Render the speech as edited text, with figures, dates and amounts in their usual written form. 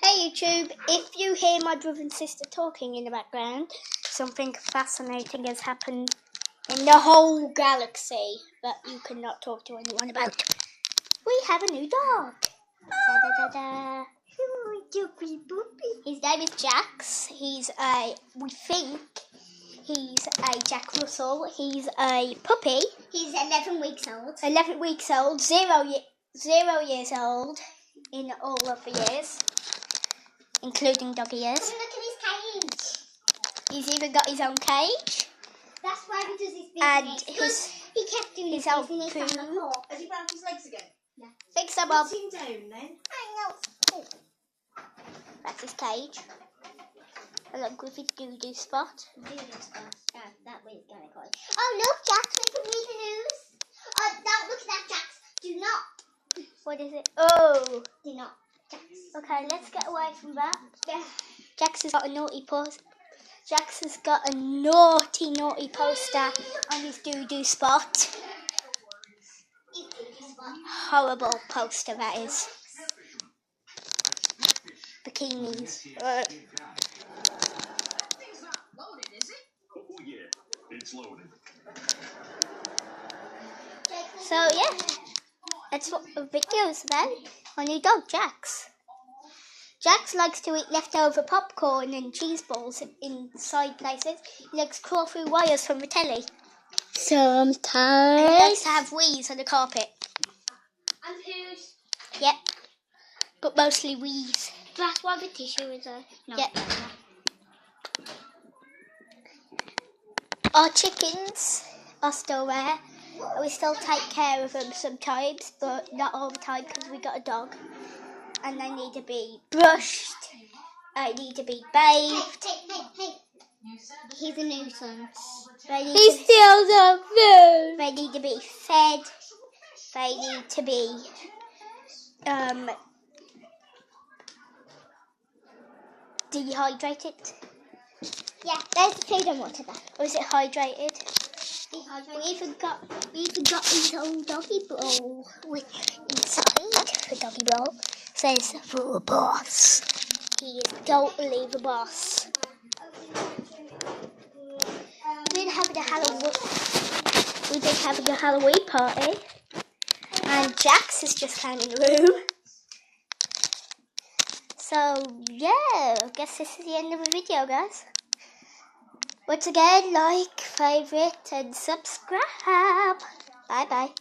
Hey YouTube, if you hear my brother and sister talking in the background, something fascinating has happened in the whole galaxy that you cannot talk to anyone about. We have a new dog. Da, da, da, da. His name is Jax. We think he's a Jack Russell. He's a puppy. He's 11 weeks old. 11 weeks old, 0 years old in all of the years, including doggy years. Come and look at his cage. He's even got his own cage. That's why he does his business. And he kept doing his his own business on the poo. floor. Has he broken his legs again? Yeah. Fix them up. What's him down then? I know. That's his cage. Along with his doo-doo spot. That way is gonna go. Oh look, Jax, we can read the news. Don't look at that, Jax. Do not. What is it? Oh. Do not. Jax. Okay, let's get away from that. Jax has got a naughty post. Jax has got a naughty poster on his doo-doo spot. Horrible poster that is. Bikinis. It's not loaded, is it? Oh yeah, it's loaded. So yeah, that's what the video is about. My new dog, Jax. Jax likes to eat leftover popcorn and cheese balls inside places. He likes to crawl through wires from the telly. Sometimes. And he likes to have wheeze on the carpet. And who's? Yep. But mostly wheeze. That's why the tissue is there. No. Yep. Our chickens are still there. We still take care of them sometimes, but not all the time because we got a dog. And they need to be brushed. They need to be bathed. Hey. He's a nuisance. He steals our food. They need to be fed. They need to be dehydrated. Yeah, there's the food and water there. Or is it hydrated? Dehydrated. We even got his own doggy bowl inside the doggy bowl. Says for a boss. He is totally the boss. We've been having a Halloween party, and Jax is just kind of in the room. So yeah, I guess this is the end of the video, guys. Once again, like, favorite, and subscribe. Bye bye.